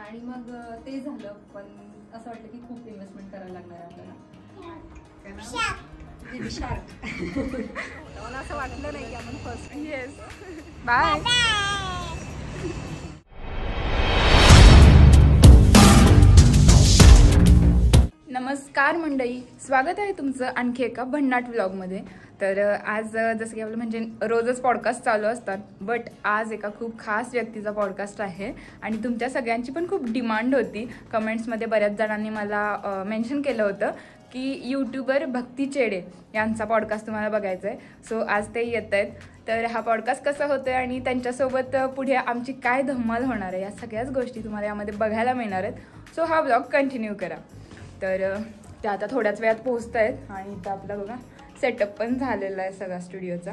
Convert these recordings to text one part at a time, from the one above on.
आणि मग ते झालं, पण असं वाटलं की खूप इन्व्हेस्टमेंट करायला लागणार आहे आपल्याला. मला असं वाटलं नाही की आपण फर्स्ट. Yes, bye. नमस्कार मंडळी, स्वागत आहे तुमचं आणखी एका भन्नाट व्लॉगमध्ये. तर आज जसं की आपलं म्हणजे रोजच पॉडकास्ट चालू असतात, बट आज एका खूप खास व्यक्तीचा पॉडकास्ट आहे आणि तुमच्या सगळ्यांची पण खूप डिमांड होती. कमेंट्समध्ये बऱ्याच जणांनी मला मेन्शन केलं होतं की यूट्यूबर भक्ती चेडे यांचा पॉडकास्ट तुम्हाला बघायचा आहे. सो आज ते येत आहेत. तर हा पॉडकास्ट कसा होतो आहे आणि त्यांच्यासोबत पुढे आमची काय धमाल होणार आहे, या सगळ्याच गोष्टी तुम्हाला यामध्ये बघायला मिळणार आहेत. सो हा व्लॉग कंटिन्यू करा. तर ते आता थोड्याच वेळात पोहोचत आहेत आणि इथं आपला बघा सेटअप पण झालेला आहे सगळा स्टुडिओचा.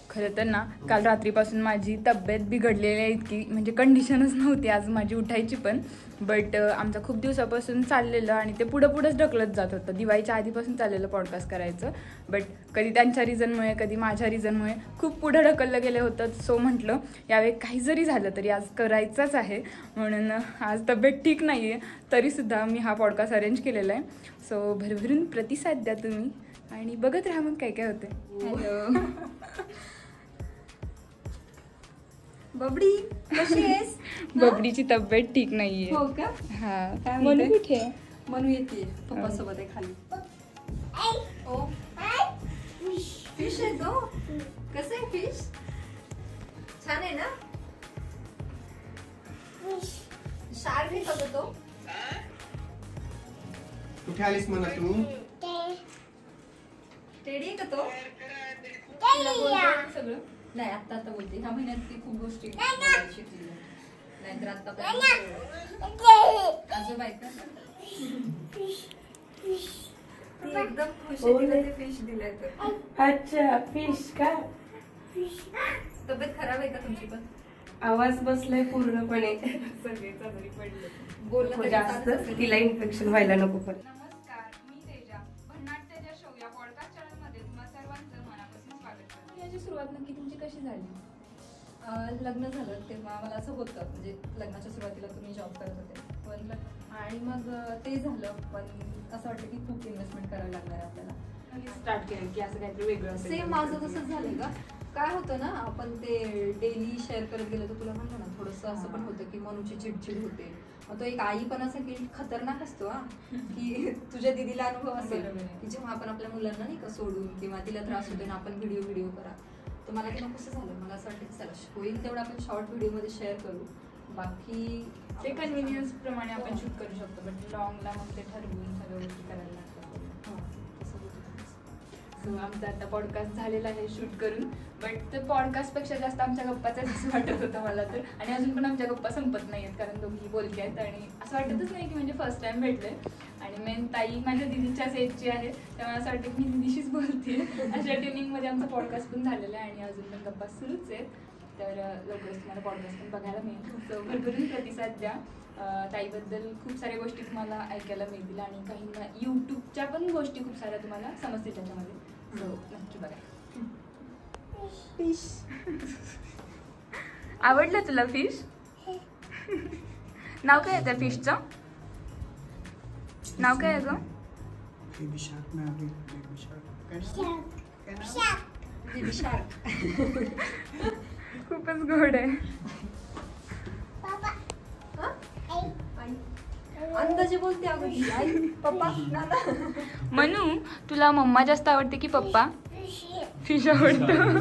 खरं तर ना, काल रात्रीपासून माझी तब्येत बिघडलेली आहे, इतकी म्हणजे कंडिशनच नव्हती आज माझी उठायची पण. बट आमचं खूप दिवसापासून चाललेलं आणि ते पुढंच ढकलत जात होतं. दिवाळीच्या आधीपासून चाललेलं पॉडकास्ट करायचं, बट कधी त्यांच्या रिझनमुळे कधी माझ्या रिझनमुळे खूप पुढं ढकललं गेलं होतं. सो म्हटलं यावेळी काही जरी झालं तरी आज करायचंच आहे. म्हणून आज तब्येत ठीक नाही आहे तरीसुद्धा मी हा पॉडकास्ट अरेंज केलेला आहे. सो भरभरून प्रतिसाद द्या तुम्ही आणि बघत राहा मग काय काय होतं. हॅलो बबडी, कशी आहेस? बबडीची तब्येत ठीक नाहीये. हो का? हा. मनू कुठे आहे? मनू येते पप्पा सोबत आहे खाली. ओ फिश आहे तो. कसं आहे फिश? छान आहे ना? शार्क आहे का तो? कुठे आलीस म्हणा तू? टेडी आहे का तो? सगळं नाही, आता बोलते. ह्या महिन्यात ती खूप गोष्टी शिकली, नाहीतर आता आजोबा आहेत ना, ती एकदम खुश आहे ते फिश दिलंय तर. अच्छा, फिश का? तब्येत खराब आहे का तुमची? पण आवाज बसलाय पूर्णपणे. सगळे चांगली पडले. बोलणं जास्त तिला इन्फेक्शन व्हायला नको पण. नमस्कार, मी तेजा. भन्नाट तेजा शो या पॉडकास्ट चॅनलमध्ये तुम्हा सर्वांचं मनापासून स्वागत करते. याची सुरुवात नक्की तुमची कशी झाली? लग्न झालं तेव्हा मला असं होतं, म्हणजे लग्नाच्या सुरुवातीला तुम्ही जॉब करत होते पण, आणि मग ते झालं, पण असं वाटलं की खूप इन्व्हेस्टमेंट करायला लागणार आहे आपल्याला. स्टार्ट केलं की असं काहीतरी वेगळं असेल. सेम माझं तसंच झालं का? काय होतं ना, आपण ते डेली शेअर करत गेलो तर तुला म्हणलं ना थोडंसं असं पण होतं की मनूची चिडचिड होते. मग तो एक आई पण असं की खतरनाक असतो हा, की तुझ्या दिदीला अनुभव असेल की जेव्हा आपण आपल्या मुलांना नाही का सोडून किंवा तिला त्रास होतो ना, आपण व्हिडिओ करा. तर मला ते नकोसं झालं. मला असं वाटतं की चला होईल तेवढं आपण शॉर्ट व्हिडिओमध्ये शेअर करू, बाकी ते कन्व्हिनियन्स प्रमाणे आपण शूट करू शकतो, बट लॉंगला मग ते ठरवून सगळ्या गोष्टी करायला लागतात. सो आमचा आता पॉडकास्ट झालेला आहे शूट करून, बट ते पॉडकास्टपेक्षा जास्त आमच्या गप्पाच असं वाटत होतं मला तर. आणि अजून पण आमच्या गप्पा संपत नाही आहेत, कारण दोघी बोलके आहेत आणि असं वाटतच नाही की म्हणजे फर्स्ट टाइम भेटले. आणि मेन ताई माझ्या दिदीच्याच एजची आहे, त्यामुळे असं वाटतं की मी दिदीशीच बोलते. अशा ट्युनिंगमध्ये आमचा पॉडकास्ट पण झालेला आहे आणि अजून पण गप्पा सुरूच आहेत. तर लवकरच तुम्हाला पॉडकास्ट पण बघायला मिळेल. सो भरभरून प्रतिसाद द्या. ताईबद्दल खूप साऱ्या गोष्टी तुम्हाला ऐकायला मिळतील आणि काहींना यूट्यूबच्या पण गोष्टी खूप साऱ्या तुम्हाला समजतील त्याच्यामध्ये. सो नक्की बघा. फिश आवडलं तुला? फिश नाव काय आहे त्या फिशचं? नाव काय आहे ग? Baby shark. खूपच गोड आहे. अंदाजे बोलते अगं ही आई. पप्पा नाना. मनू, तुला मम्मा जास्त आवडते की पप्पा? फिश आवडतं.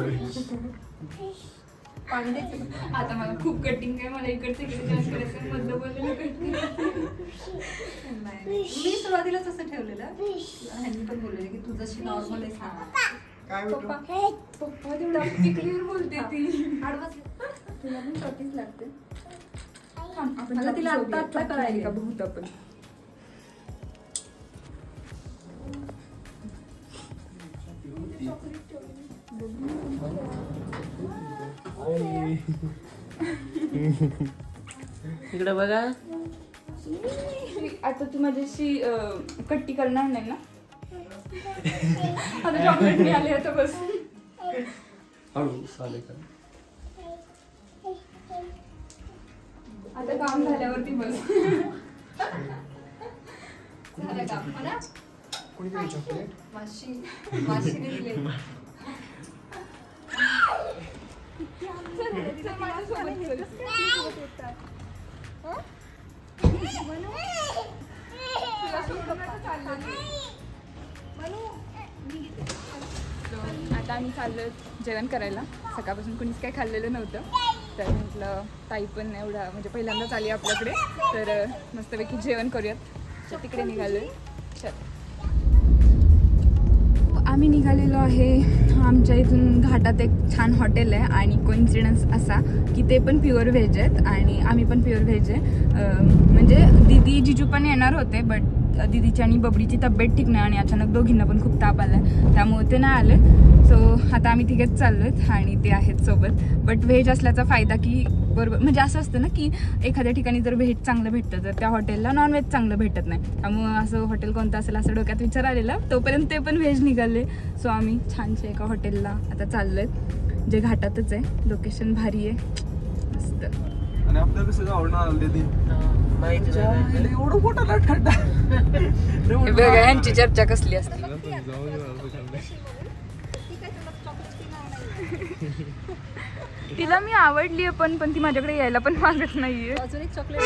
पाणी द्यायचं. आता मला खूप कटिंग आहे, मला इकडचं जास्त करायचं, मधलं बोललेलं कटिंग. मी सुरुवातीलाच असं ठेवलेलं, ह्यांनी पण बोललेलं की तू जशी नॉर्मल आहे सांग. पप्पा पप्पा तेवढं क्लिअर बोलते ती. आडवाच तुला पण कॉपीच लागते. मला तिला आता करायला का बहुत आपण. इकडे बघा. आता तू माझ्याशी कट्टी करणार नाही ना? आता चॉकलेट मिळाले आता बस. आता काम झाल्यावरती बस. झालं काम हो ना. कोणी दिली चॉकलेट? माशीने दिले. आता आम्ही चाललो जेवण करायला. सकाळपासून कुणीच काही खाल्लेलं नव्हतं, तर म्हटलं ताई पण एवढा म्हणजे पहिल्यांदाच आली आपल्याकडे, तर मस्तपैकी जेवण करूयात. तर तिकडे निघालो. चल आम्ही निघालेलो आहे. आमच्या इथून घाटात एक छान हॉटेल आहे आणि कोइन्सिडन्स असा की ते पण प्युअर व्हेज आहेत आणि आम्ही पण प्युअर व्हेज आहे. म्हणजे दीदी जिजू पण येणार होते, बट दीदीची आणि बबडीची तब्येत ठीक नाही आणि अचानक दोघींना पण खूप ताप आला आहे, त्यामुळे ते नाही आले. सो आता आम्ही तिघेच चाललो आहेत आणि ते आहेत सोबत. बट व्हेज असल्याचा फायदा की बरोबर म्हणजे असं असतं ना की एखाद्या ठिकाणी जर व्हेज चांगलं भेटतं तर त्या हॉटेलला नॉनव्हेज चांगलं भेटत नाही, त्यामुळं असं हॉटेल कोणतं असेल असं डोक्यात विचार आलेला. तोपर्यंत ते पण व्हेज निघाले. सो आम्ही छानशे एका हॉटेलला आता चाललो आहेत, जे घाटातच आहे. लोकेशन भारी आहे, मस्त. आणि आपल्याला कसं आवडणार आलं ते एवढं मोठा लाटखड्डा. बघा यांची चर्चा कसली असते. तिला मी आवडली आहे पण ती माझ्याकडे यायला पण मागत नाहीये. अजून एक चॉकलेट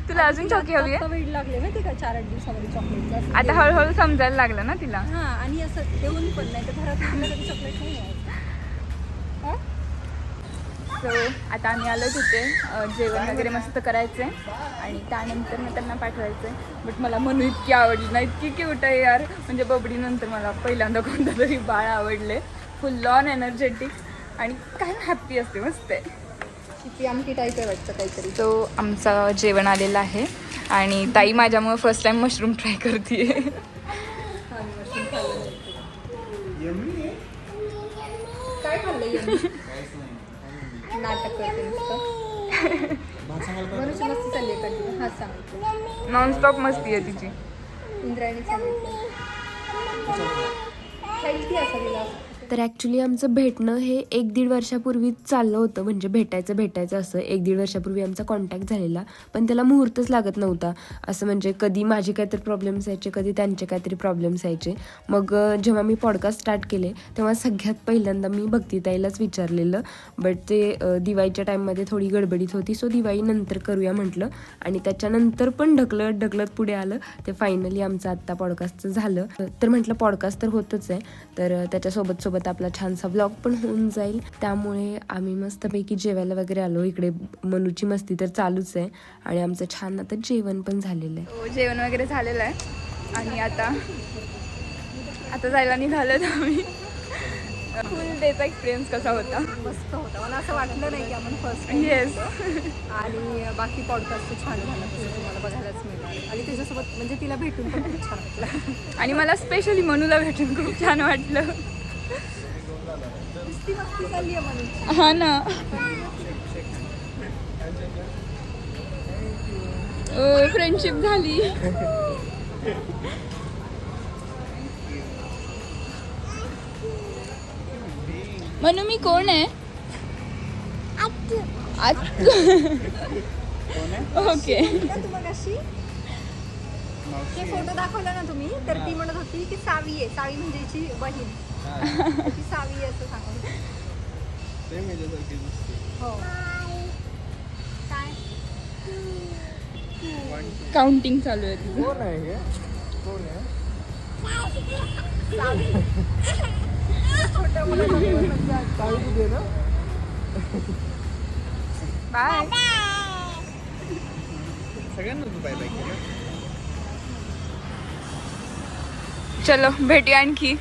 तुला अजून चॉकी हवी आहे? वेळ लागले माहिती का 4-8 दिवसामध्ये चॉकलेट. आता हळूहळू समजायला लागलं ना तिला. हा आणि असं देऊन पण नाही तर घरात कधी चॉकलेट नाही आहे. सो आता आम्ही आलो तिथे जेवण वगैरे मस्त करायचं आहे आणि त्यानंतर मग त्यांना पाठवायचं आहे. बट मला म्हणू इतकी आवडली ना, इतकी क्यूट आहे यार. म्हणजे बबडीनंतर मला पहिल्यांदा कोणतं तरी बाळ आवडले. फुल ऑन एनर्जेटिक आणि काय हॅप्पी असते, मस्त आहे. ती आमटी टाईप आहे वाटतं काहीतरी. तो आमचं जेवण आलेलं आहे आणि ताई माझ्यामुळे फर्स्ट टाइम मशरूम ट्राय करते. काय खाल्लं? नाटक करते मनुष्य मस्ती चालली आहे कंटिन्यू. हा सांग. नॉनस्टॉप मस्ती आहे तिची. इंद्रायणी सांगितलं हेल्थी असावी. तर ॲक्च्युली आमचं भेटणं हे 1-1.5 वर्षापूर्वीच चाललं होतं. म्हणजे भेटायचं असं 1-1.5 वर्षापूर्वी आमचा कॉन्टॅक्ट झालेला, पण त्याला मुहूर्तच लागत नव्हता. असं म्हणजे कधी माझे काहीतरी प्रॉब्लेम्स यायचे, कधी त्यांचे काहीतरी प्रॉब्लेम्स यायचे. मग जेव्हा मी पॉडकास्ट स्टार्ट केले तेव्हा सगळ्यात पहिल्यांदा मी भक्तीताईलाच विचारलेलं, बट ते दिवाळीच्या टाईममध्ये थोडी गडबडीत होती. सो दिवाळीनंतर करूया म्हटलं आणि त्याच्यानंतर पण ढकलत पुढे आलं. ते फायनली आमचं आत्ता पॉडकास्टचं झालं. तर म्हटलं पॉडकास्ट तर होतच आहे, तर त्याच्यासोबत आपला छानसा ब्लॉग पण होऊन जाईल. त्यामुळे आम्ही मस्तपैकी जेवायला वगैरे आलो. इकडे मनूची मस्ती तर चालूच आहे आणि आमचं छान आता जेवण पण झालेलं आहे. जेवण वगैरे झालेलं आहे आणि आता जायला निघालो आम्ही. फुल डेचा एक्सपिरियन्स कसा होता? मस्त होता. मला असं वाटलं नाही की आपण फर्स्ट येस. आणि बाकी पॉडकास्ट छान झाला, तुम्हाला बघायलाच मिळणार आणि त्याच्यासोबत म्हणजे तिला भेटून पण खूप छान वाटलं. आणि मला स्पेशली मनूला भेटून खूप छान वाटलं. हा ना. फ्रेंडशिप झाली. मनू मी कोण आहे? ओके. ते फोटो दाखवला ना तुम्ही, तर ती म्हणत होती की सावी आहे. सावी म्हणजे हिची बहीण. ती सावी आहे असं सांगत होती. हो. काय काउंटिंग चालू आहे तिचं. कोण आहे? कोण आहे? छोट्या मुलांना सावी दे ना. बाय. सगळ्यांना तू बाय बाय केलं. चलो भेटूया आणखी.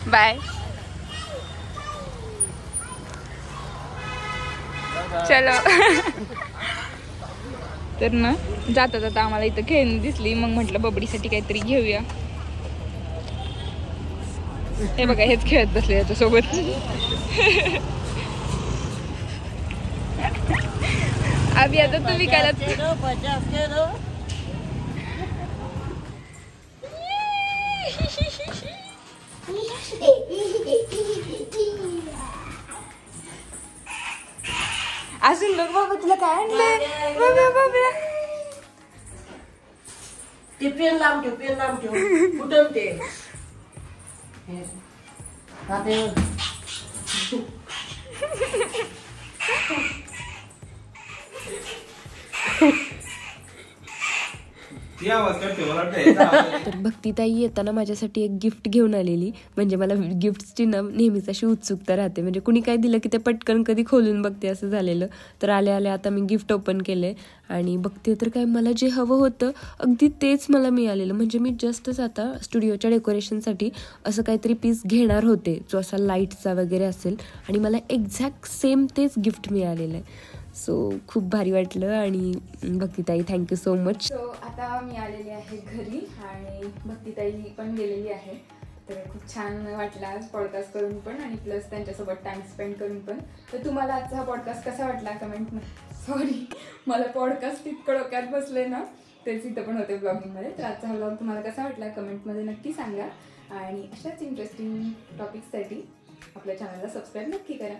बाय. चलो. तर ना जाता आम्हाला इथं खेळणी दिसली, मग म्हटलं बबडीसाठी काहीतरी घेऊया. हे बघा हेच खेळत बसले याच्यासोबत. अभि आता तू विकायला अजून बघ बाबा तुला काय आणलंय बाबा बाबा. ते पेन लांब ठेव कुठं ते तर भक्तिताई येताना माझ्यासाठी एक गिफ्ट घेऊन आलेली. म्हणजे मला गिफ्टची ना नेहमीच अशी उत्सुकता राहते. म्हणजे कुणी काय दिलं की ते पटकन कधी खोलून बघते असं झालेलं. तर आल्या आल्या आता मी गिफ्ट ओपन केलंय आणि बघते तर काय मला जे हवं होतं अगदी तेच मला मिळालेलं. म्हणजे मी जस्टच आता स्टुडिओच्या डेकोरेशनसाठी असं काहीतरी पीस घेणार होते जो असा लाईटचा वगैरे असेल आणि मला एक्झॅक्ट सेम तेच गिफ्ट मिळालेलं आहे. सो खूप भारी वाटलं आणि भक्तिताई थँक्यू सो मच. सो आता मी आलेली आहे घरी आणि भक्तिताई पण गेलेली आहे. तर खूप छान वाटला आज पॉडकास्ट करून पण आणि प्लस त्यांच्यासोबत टाइम स्पेंड करून पण. तर तुम्हाला आजचा हा पॉडकास्ट कसा वाटला कमेंट सॉरी मला पॉडकास्ट इतकं डोक्यात बसले ना तेच इथं पण होते ब्लॉगिंगमध्ये. तर आजचा हा ब्लॉग तुम्हाला कसा वाटला कमेंटमध्ये नक्की सांगा आणि अशाच इंटरेस्टिंग टॉपिक्ससाठी आपल्या चॅनलला सबस्क्राईब नक्की करा.